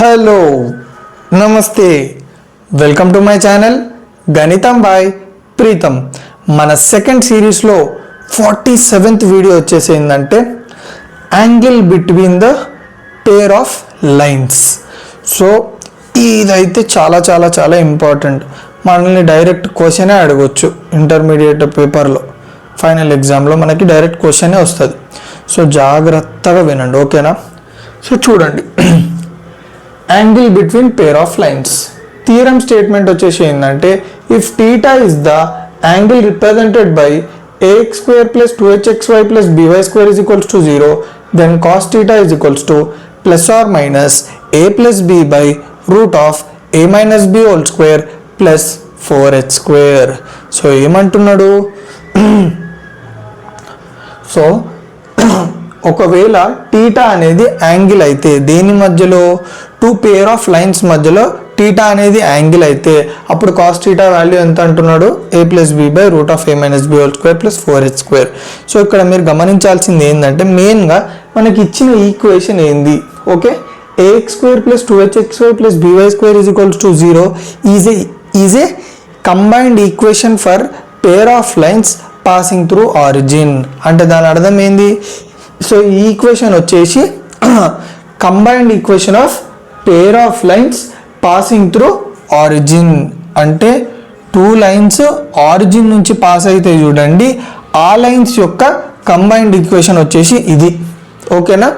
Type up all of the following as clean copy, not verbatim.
Hello నమస్తే welcome to my channel గణితం by Pritam. మన సెకండ్ సిరీస్లో 47th వీడియో వచ్చేసి ఏంటంటే angle between the pair of lines. So ఇదైతే చాలా చాలా చాలా ఇంపార్టెంట్. మనల్ని డైరెక్ట్ క్వశ్చనే అడగవచ్చు ఇంటర్మీడియట్ పేపర్లో, ఫైనల్ ఎగ్జామ్లో మనకి డైరెక్ట్ క్వశ్చనే వస్తుంది. సో జాగ్రత్తగా వినండి, ఓకేనా? సో చూడండి, angle between pair of lines theorem statement వచ్చేసి ఏంటంటే, if theta is the angle represented by ax square plus 2hxy plus by square is equals to 0, then cos theta is equals to plus or minus a plus b by root of a minus b whole square plus 4h square. So ఏమంటున్నాడు? So ఒకవేళ theta అనేది angle అయితే, దేని మధ్యలో? Two pair of lines మధ్యలో theta అనేది angle అయితే అప్పుడు కాస్ టీటా వాల్యూ ఎంత అంటున్నాడు? a plus b by root of a minus b whole square plus 4h square. So ఇక్కడ మీరు గమనించాల్సింది ఏంటంటే, మెయిన్గా మనకి ఇచ్చిన ఈక్వేషన్ ఏంది? Okay, ax square plus 2hxy plus by square is equals to 0 is a combined equation for pair of lines passing through origin. అంటే దాని అర్థం ఏంది? సో ఈ ఈక్వేషన్ వచ్చేసి combined equation of pair of lines passing through origin. అంటే two lines origin నుంచి pass అయితే చూడండి, ఆ లైన్స్ యొక్క కంబైన్డ్ ఈక్వేషన్ వచ్చేసి ఇది, ఓకేనా?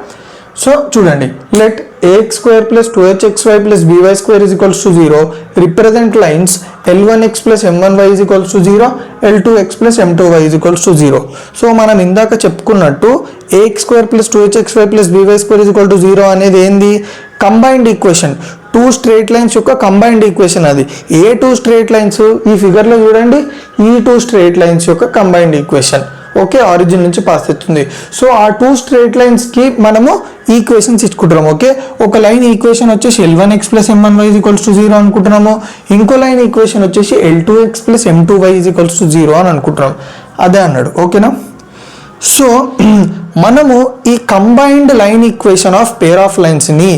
సో చూడండి, let ax square plus 2hxy plus by square is equals to 0 represent lines L1x plus M1y is equals to 0, L2x plus M2y is equals to 0. So మనం ఇందాక చెప్పుకున్నట్టు ax square plus 2hxy plus by square is equal to 0 అనేది ఏంది? Combined equation, two straight lines యొక్క combined equation. అది ఏ two straight lines? ఈ ఫిగర్లో చూడండి, ఈ టూ స్ట్రేట్ లైన్స్ యొక్క కంబైన్డ్ ఈక్వేషన్. ఓకే, ఆరిజిన్ నుంచి పాస్ అవుతుంది. సో ఆ టూ స్ట్రేట్ లైన్స్కి మనము ఈక్వేషన్స్ ఇచ్చుకుంటున్నాము. ఓకే, ఒక లైన్ ఈక్వేషన్ వచ్చేసి L1x plus M1y is equals to 0 అనుకుంటున్నాము, ఇంకో లైన్ ఈక్వేషన్ వచ్చేసి L2x plus M2y is equals to 0 అని అనుకుంటున్నాం. అదే అన్నాడు, ఓకేనా? సో మనము ఈ combined line equation of pair of లైన్స్ని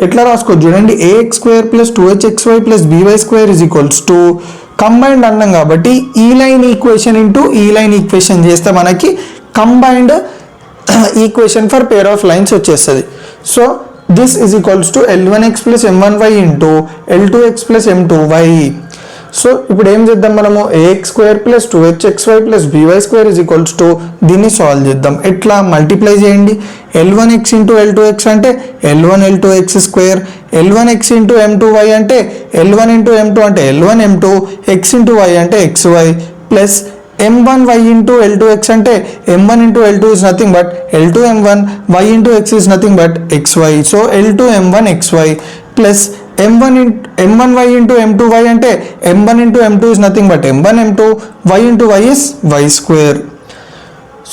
ఎట్లా రాసుకోవచ్చు చూడండి, ax square plus 2hxy plus by square is equals to combined అన్నాం కాబట్టి ఈ లైన్ ఈక్వేషన్ ఇంటూ ఈ లైన్ ఈక్వేషన్ చేస్తే మనకి combined equation for pair of lines వచ్చేస్తుంది. So this is equals to L1x plus M1y into L2x plus M2y. So ఇప్పుడు ఏం చేద్దాం మనము? ax square plus 2hxy plus by square is equals to, దీన్ని solve చేద్దాం. ఎట్లా? మల్టిప్లై చేయండి. L1x into L2x అంటే L1 L2x square, L1x into M2y అంటే L1 ఇంటూ M2 అంటే L1 M2, x into y అంటే xy plus M1y into L2x అంటే M1 into L2 is nothing but L2 M1, y into x is nothing but xy. So L2 M1 xy plus M1y into M2y అంటే M1 into M2 is nothing but M1 M2, y into y is y square.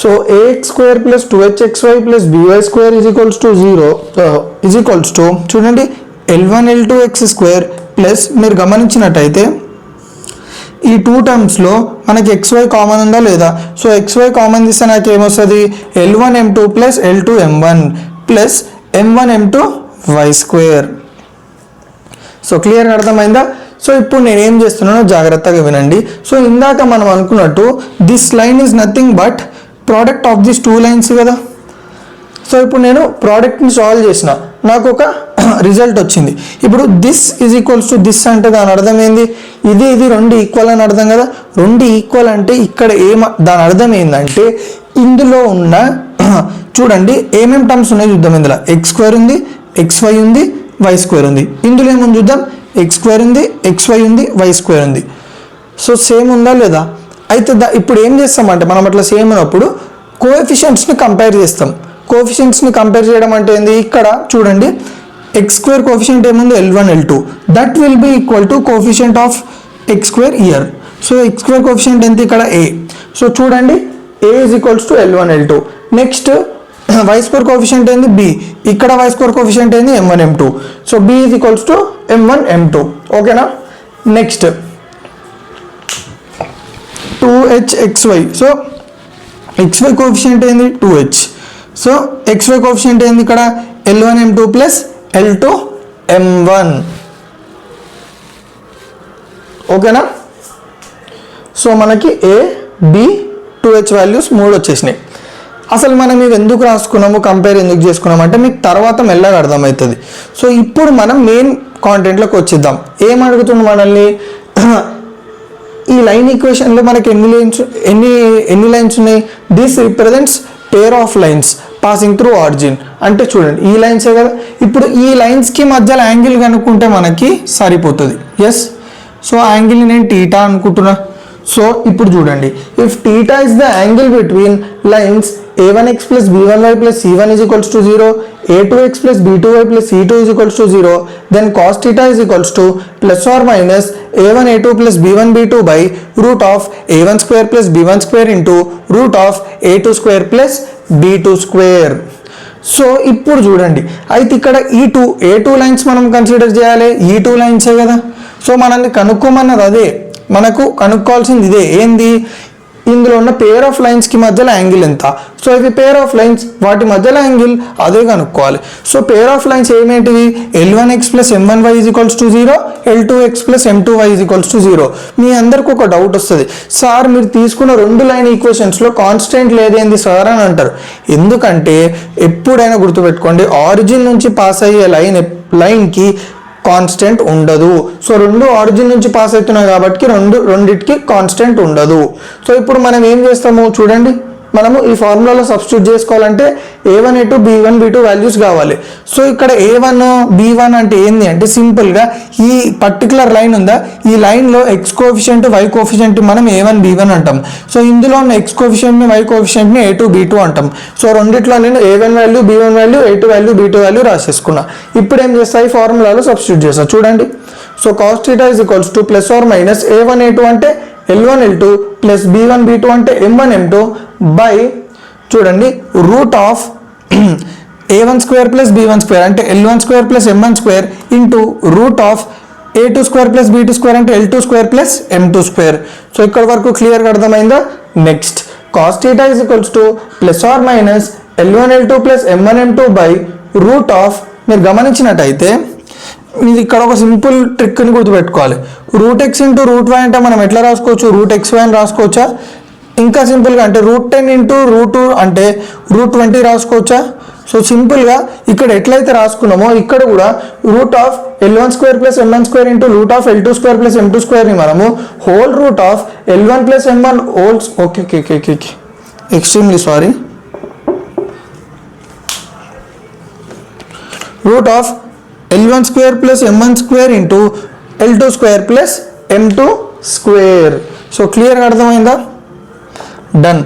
So ax square plus 2hxy plus by square is equals to 0 is equals to, చూడండి, L1 L2x square plus, మీరు గమనించినట్టయితే ఈ two టర్మ్స్లో మనకి xy common ఉందా లేదా? So xy common తీస్తే నాకు ఏమొస్తుంది? L1 M2 plus L2 M1 plus M1 M2 y square. So క్లియర్గా అర్థమైందా? సో ఇప్పుడు నేను ఏం చేస్తున్నానో జాగ్రత్తగా వినండి. సో ఇందాక మనం అనుకున్నట్టు this line is nothing but product of this two lines కదా. సో ఇప్పుడు నేను ప్రోడక్ట్ని సాల్వ్ చేసిన, నాకు ఒక రిజల్ట్ వచ్చింది. ఇప్పుడు this is equals to this అంటే దాని అర్థం ఏంది? ఇది రెండు ఈక్వల్ అని అర్థం కదా. రెండు ఈక్వల్ అంటే ఇక్కడ దాని అర్థం ఏంటంటే, ఇందులో ఉన్న చూడండి ఏమేమి టర్మ్స్ ఉన్నాయో చూద్దాం. ఇందులో ఎక్స్ స్క్వేర్ ఉంది, xy ఉంది, y స్క్వేర్ ఉంది. ఇందులో ఏముంది చూద్దాం, x స్క్వేర్ ఉంది, xy ఉంది, y స్క్వేర్ ఉంది. సో సేమ్ ఉందా లేదా? అయితే ఇప్పుడు ఏం చేస్తామంటే, మనం అట్లా సేమ్ ఉన్నప్పుడు కోఎఫిషియెంట్స్ని కంపేర్ చేస్తాం. కోఎఫిషియెంట్స్ని కంపేర్ చేయడం అంటే ఏంది? ఇక్కడ చూడండి, x స్క్వేర్ కోఎఫిషియెంట్ ఏముంది? L1 L2, that will be equal to coefficient of x square year. So x square coefficient ఎంత? ఇక్కడ a. సో చూడండి, a is equals to L1 L2. Next y square coefficient ఏంది? b. ఇక్కడ y square coefficient ఏంది? M1 M2. So b is equals to M1 M2, ఓకేనా? Next 2hxy. So xy coefficient ఏంది? 2h. So xy coefficient ఏంది? ఇక్కడ L1 M2 plus L2 M1 ఓకేనా. So మనకి A B 2H values 3 వచ్చేసినాయి. అసలు మనం ఇవి ఎందుకు రాసుకున్నాము, కంపేర్ ఎందుకు చేసుకున్నాము అంటే మీకు తర్వాత మెల్లగా అర్థమవుతుంది. సో ఇప్పుడు మనం మెయిన్ కాంటెంట్లోకి వచ్చేద్దాం. ఏం అడుగుతుంది మనల్ని, ఈ లైన్ ఈక్వేషన్లో మనకి ఎన్ని లైన్స్ ఉన్నాయి, this represents pair of lines passing through origin. అంటే చూడండి ఈ లైన్సే కదా, ఇప్పుడు ఈ లైన్స్కి మధ్యలో యాంగిల్ కనుక్కుంటే మనకి సరిపోతుంది. ఎస్, సో యాంగిల్ని నేను టీటా అనుకుంటున్నా. సో ఇప్పుడు చూడండి, if theta is the angle between lines a1x plus b1y plus c1 is equals to 0, a2x plus b2y plus c2 is equals to 0, then cos theta is equals to plus or minus a1 a2 plus b1 b2 by root of a1 square plus b1 square into root of a2 square plus b2 square. So ఇప్పుడు చూడండి, అయితే ఇక్కడ ఏ two lines మనం consider చేయాలి, ఈ two లైన్సే కదా. So మనల్ని కనుక్కోమన్నది అదే, మనకు కనుక్కోవాల్సింది ఇదే, ఏంది ఇందులో ఉన్న పేర్ ఆఫ్ లైన్స్కి మధ్యలో యాంగిల్ ఎంత. సో ఇవి పేర్ ఆఫ్ లైన్స్, వాటి మధ్యలో యాంగిల్ అదే కనుక్కోవాలి. సో పేర్ ఆఫ్ లైన్స్ ఏమేంటివి, L1x plus M1y is equals to 0, L2x plus M2y is equals to 0. మీ అందరికి ఒక డౌట్ వస్తుంది, సార్ మీరు తీసుకున్న 2 లైన్ ఈక్వేషన్స్లో కాన్స్టెంట్ లేదేంది సార్ అని అంటారు. ఎందుకంటే ఎప్పుడైనా గుర్తుపెట్టుకోండి, ఆరిజిన్ నుంచి పాస్ అయ్యే లైన్కి కాన్స్టెంట్ ఉండదు. సో 2 ఆరిజిన్ నుంచి పాస్ అవుతున్నాయి కాబట్టి రెండిటికి కాన్స్టెంట్ ఉండదు. సో ఇప్పుడు మనం ఏం చేస్తాము చూడండి, మనము ఈ ఫార్ములాలో సబ్స్టిట్యూట్ చేసుకోవాలంటే a1 a2 b1 b2 values కావాలి. సో ఇక్కడ a1 b1 అంటే ఏంది అంటే సింపుల్గా ఈ పర్టికులర్ లైన్ ఉందా, ఈ లైన్లో x కోఫిషియంట్ y కోఫిషియంట్ మనం a1 b1 అంటాం. సో ఇందులో ఉన్న x కోఫిషియంట్ని y కోఫిషియంట్ని a2 b2 అంటాం. సో రెండిట్లో నేను a1 value b1 value a2 value b2 value రాసేసుకున్నా. ఇప్పుడు ఏం చేస్తా, ఈ ఫార్ములాలో సబ్స్టిట్యూట్ చేస్తా చూడండి. So cos theta is equals to plus or minus a1 a2 అంటే L1 L2 plus b1 b2 అంటే m1 m2 బై చూడండి root of a1 square plus b1 square అంటే L1 square plus m1 square into root of a2 square plus b2 square అంటే L2 square plus m2 square. So ఇక్కడ వరకు క్లియర్గా అర్థమైందా. Next cos theta is equals to plus or minus L1 L2 plus m1 m2 by root of, మీరు గమనించినట్టయితే ఇది ఇక్కడ ఒక సింపుల్ ట్రిక్ని గుర్తుపెట్టుకోవాలి. Root x into root why అంటే మనం ఎట్లా రాసుకోవచ్చు, రూట్ ఎక్స్ వై అని రాసుకోవచ్చా, ఇంకా సింపుల్గా అంటే రూట్ 10 ఇంటూ రూట్ 2 అంటే రూట్ 20 రాసుకోవచ్చా. సో సింపుల్గా ఇక్కడ ఎట్లయితే రాసుకున్నామో ఇక్కడ కూడా root of L1 square plus m1 square into root of L2 square plus m2 స్క్వేర్ని మనము whole root of L1 plus m1 holes okay extremely sorry root of L1 square plus m1 square into L2 square plus m2 square. So క్లియర్గా అర్థమైందా, done.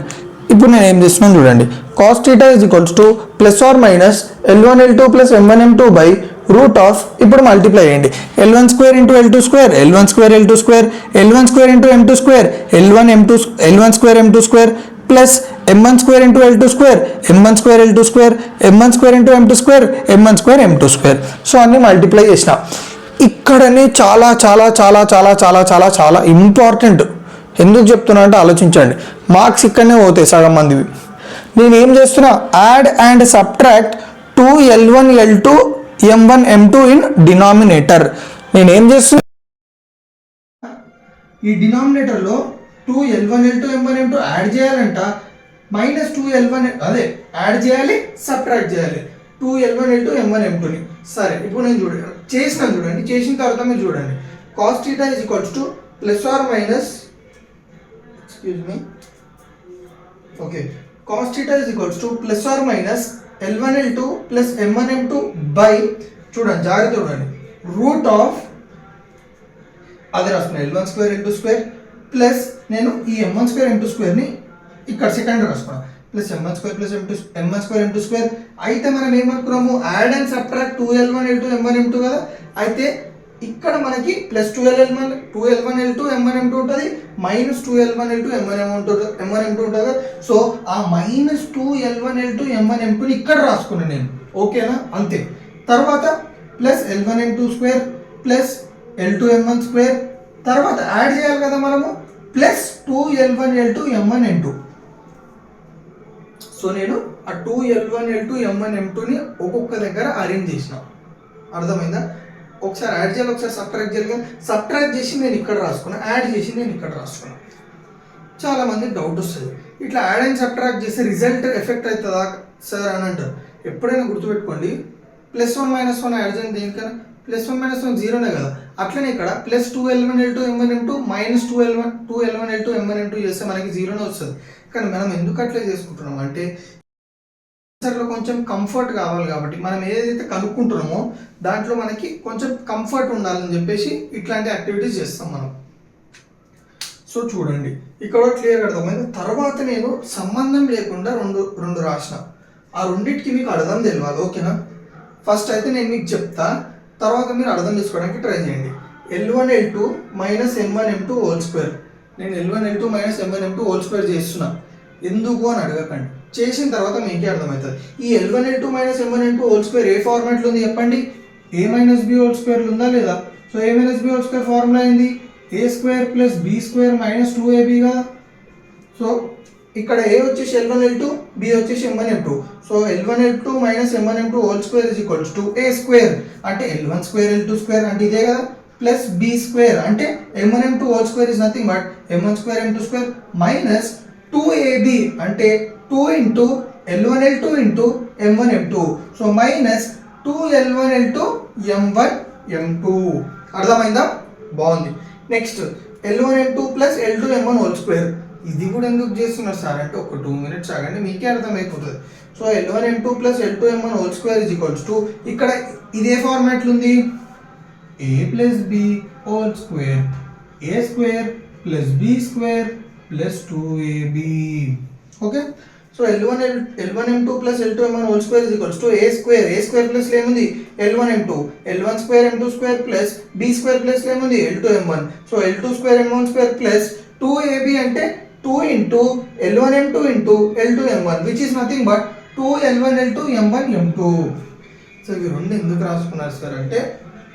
ఇప్పుడు నేను ఏం చేస్తున్నాను చూడండి, cos theta is equals to plus or minus L1 L2 plus M1 M2 by root of, ఇప్పుడు multiply చేయండి, L1 square into L2 square, L1 square L2 square, L1 square into M2 square, L1 square M2 square plus m1 square into L2 square, m1 square L2 square, m1 square into M2 square, m1 square M2 square. So అన్ని multiply చేసిన. ఇక్కడనే చాలా చాలా చాలా చాలా చాలా చాలా చాలా ఇంపార్టెంట్, ఎందుకు చెప్తున్నా అంటే ఆలోచించండి, మార్క్స్ ఇక్కడనే పోతాయి సగం మందివి. నేను ఏం చేస్తున్నా, add and subtract 2L1 L2 M1 M2 in denominator. నేను ఏం చేస్తున్నా, ఈ డినామినేటర్లో 2L1 L2 M1 M2 add చేయాలంట, మైనస్ 2L1 అదే యాడ్ చేయాలి, సబ్ట్రాక్ట్ చేయాలి 2L1 L2 M1 M2ని. సరే ఇప్పుడు నేను చేసినాను చూడండి, చేసిన తర్వాత మీరు చూడండి, cos theta is equals to plus or minus cos theta is equals to plus or minus L1 L2 plus M1 M2 by చూడండి జాగ్రత్త చూడండి రూట్ ఆఫ్ అదే రాసుకున్నాను L1 square L2 square plus నేను ఈ M1 స్క్వేర్ M2 స్క్వేర్ని ఇక్కడ second రాసుకున్నాను plus M1 square plus M1 square M2 square. అయితే మనం ఏమనుకున్నాము, add and subtract 2L1 L2 M1 M2 కదా, అయితే ఇక్కడ మనకి plus 2L1 L2 M1 M2 ఉంటుంది, minus 2L1 L2 M1 M2 ఉంటుంది. సో ఆ మైనస్ 2L1 L2 M1 M2ని ఇక్కడ రాసుకున్నాను నేను, ఓకేనా, అంతే. తర్వాత plus L1 M2 square plus L2 M1 square, తర్వాత యాడ్ చేయాలి కదా మనము, plus 2L1 L2 M1 M2. So నేను ఆ 2L1 L2 M1 M2ని ఒక్కొక్క దగ్గర అరేంజ్ చేసిన, అర్థమైందా. ఒకసారి యాడ్ చేయాలి, ఒకసారి సబ్ట్రాక్ట్ చేయాలి కదా. సబ్ట్రాక్ట్ చేసి నేను ఇక్కడ రాసుకున్నా, యాడ్ చేసి నేను ఇక్కడ రాసుకున్నా. చాలా మందికి డౌట్ వస్తుంది, ఇట్లా యాడ్ అండ్ సబ్ట్రాక్ట్ చేస్తే రిజల్ట్ ఎఫెక్ట్ అవుతుందా సార్ అని అంటారు. ఎప్పుడైనా గుర్తుపెట్టుకోండి, +1 -1 యాడ్ చేయండి దేనికైనా, +1 -1 జీరోనే కదా. అట్లనే ఇక్కడ +2l1 l2 m1 m2 -2l1 2l1 l2 m1 m2 చేస్తే మనకి జీరోనే వస్తుంది. కానీ మనం ఎందుకు అట్లా చేసుకుంటున్నాం అంటే ఆన్సర్లో కొంచెం కంఫర్ట్ కావాలి కాబట్టి, మనం ఏదైతే కనుక్కుంటున్నామో దాంట్లో మనకి కొంచెం కంఫర్ట్ ఉండాలని చెప్పేసి ఇట్లాంటి యాక్టివిటీస్ చేస్తాం మనం. సో చూడండి ఇక్కడ క్లియర్గా అర్థమైంది. తర్వాత నేను సంబంధం లేకుండా రెండు రాసిన, ఆ రెండింటికి మీకు అర్థం తెలియాలి, ఓకేనా. ఫస్ట్ అయితే నేను మీకు చెప్తా, తర్వాత మీరు అర్థం చేసుకోవడానికి ట్రై చేయండి. l1 l2 m1 m2 whole square. నేను l1 l2 m1 m2 whole square చేస్తున్నా, ఎందుకు అని అడగకండి, చేసిన తర్వాత మీకే అర్థమవుతుంది. ఈ l1 l2 m1 m2 whole square ఏ ఫార్మాట్లో ఉంది చెప్పండి, a - b హోల్ స్క్వేర్ ఉందా లేదా. So a - b whole square formula ఏంది, a² + b² - 2ab కదా. సో ఇక్కడ a వచ్చేసి l1 l2, b వచ్చేసి m1 m2. So l1 l2 m1 m2 whole square = a² అంటే l1² l2² అంటే ఇదే కదా, ప్లస్ b² అంటే m1 m2 whole square is nothing but m1² m2² minus 2ab అంటే 2 × l1 l2 × m1 m2. So minus 2l1 l2 m1 m2. అర్థమైందా, బాగుంది. Next l1 m2 + l2 m1 whole square. ఇది కూడా ఎందుకు చేస్తున్నారు సార్ అంటే ఒక 2 మినిట్స్ ఆగండి, మీకే అర్థమైపోతుంది. So l1 m2 + l2 m1 whole square ఇక్కడ ఇదే ఫార్మాట్లో ఉంది, a + b whole square, a² + b² + 2ab. Okay, so l1 m2 + l2 m1 whole square a² plus ఏముంది l1 m2, l1² m2² plus b² plus ఏముంది l2 m1. So l2² m1² plus 2ab అంటే 2 × l1 m2 × l2 m1 which is nothing but 2l1 l2 m1 m2. So ఇవి రెండు ఎందుకు రాసుకున్నారు sir అంటే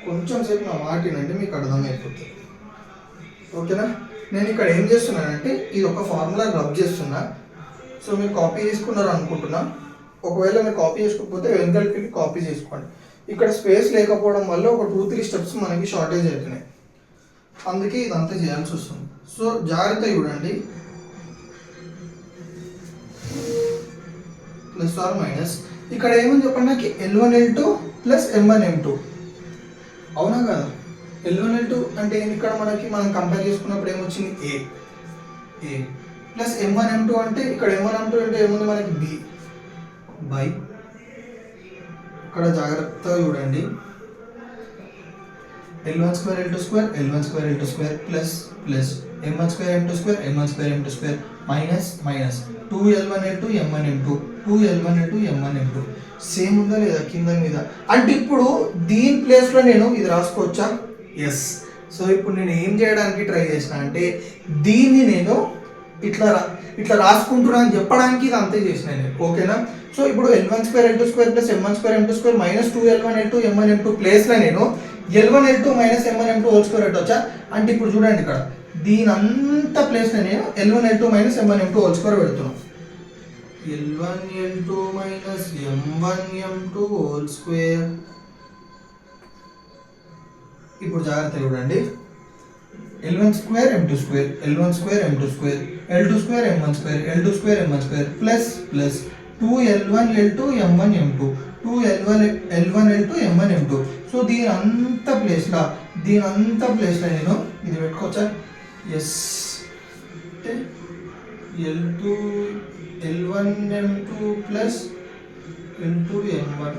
కొంచెం సేపు నా మాట వినండి, మీకు అర్థమైపోతుంది, ఓకేనా. నేను ఇక్కడ ఏం చేస్తున్నానంటే ఇది ఒక ఫార్ములా రబ్ చేస్తున్నా. సో మీరు కాపీ చేసుకున్నారు అనుకుంటున్నా, ఒకవేళ మీరు కాపీ చేసుకోకపోతే వెనకాలకి కాపీ చేసుకోండి. ఇక్కడ స్పేస్ లేకపోవడం వల్ల ఒక 2-3 స్టెప్స్ మనకి షార్టేజ్ అవుతున్నాయి, అందుకే ఇదంతా చేయాల్సి వస్తుంది. సో జాగ్రత్త చూడండి, +or - ఇక్కడ ఏమని చెప్పండి నాకు l1 l2 + m1 m2 అవునా కదా. l1 l2 అంటే ఇక్కడ మనం కంపేర్ చేసుకున్నప్పుడు ఏమొచ్చింది a ప్లస్ m1 m2 అంటే ఇక్కడ m1 m2 అంటే ఏముంది మనకి b బై, ఇక్కడ జాగ్రత్తగా చూడండి, l1² l2² l1² l2² plus m1² m2² m1² m2² minus 2l1 l2 m1 m2 2l1 l2 m1 m2 same ఉందా లేదా కింద మీద. అంటే ఇప్పుడు దీని ప్లేస్లో నేను ఇది రాసుకోవచ్చా, ఎస్. సో ఇప్పుడు నేను ఏం చేయడానికి ట్రై చేసిన అంటే దీన్ని నేను ఇట్లా రాసుకుంటున్నా అని చెప్పడానికి ఇది అంతే చేసిన నేను, ఓకేనా. సో ఇప్పుడు l1² l2² plus m1² m2² minus 2l1 l2 m1 m2 ప్లేస్లో నేను l1 l2 minus m1 m2 whole square పెట్టవచ్చా అంటే ఇప్పుడు చూడండి ఇక్కడ దీని అంత ప్లేస్లో నేను l1 l2 minus m1 m2 whole square పెడుతున్నాను. l1 l2 minus m1 m2 whole square. ఇప్పుడు జాగ్రత్త చూడండి, l1² m2² l1² m2² l2² m1² l2² m1² plus 2l1 l2 m1 m2 2l1 l2 m1 m2. So దీని అంత ప్లేస్లో నేను ఇది పెట్టుకోవచ్చా, ఎస్. అంటే l1 m2 plus l2 m1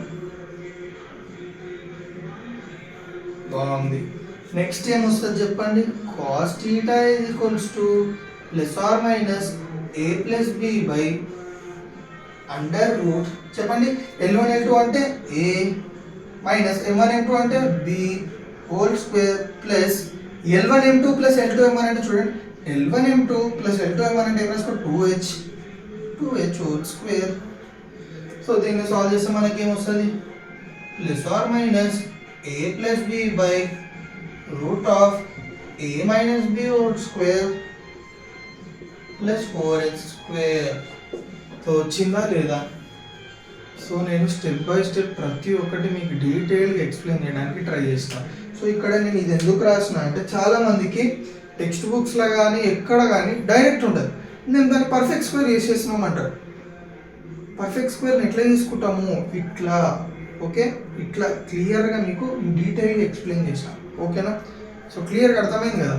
బాగుంది. నెక్స్ట్ ఏమొస్తుంది చెప్పండి, cos θ = ±a + b బై √ చెప్పండి l1 l2 అంటే a మైనస్ m1 m2 అంటే b whole square plus l1 m2 plus l2 m1 అంటే చూడండి l1 m2 plus l2 m1 అంటే ఏం రాసుకో 2h హోల్ స్క్వేర్. సో దీన్ని సాల్వ్ చేస్తే మనకి ఏమొస్తుంది ±a + b by √a - b whole square plus 4h². So వచ్చిందా లేదా, సో నేను స్టెప్ బై స్టెప్ ప్రతి ఒక్కటి మీకు డీటెయిల్గా ఎక్స్ప్లెయిన్ చేయడానికి ట్రై చేస్తాను. సో ఇక్కడ నేను ఇది ఎందుకు రాసిన అంటే చాలామందికి టెక్స్ట్ బుక్స్లో కానీ ఎక్కడ కానీ డైరెక్ట్ ఉండదు, నేను దాన్ని పర్ఫెక్ట్ స్క్వేర్ చేసేసినాం అంటారు. పర్ఫెక్ట్ స్క్వేర్ని ఎట్లా తీసుకుంటాము, ఇట్లా. ఓకే, ఇట్లా క్లియర్గా మీకు డీటెయిల్గా ఎక్స్ప్లెయిన్ చేసాను. ఓకేనా? సో క్లియర్గా అర్థమైంది కదా.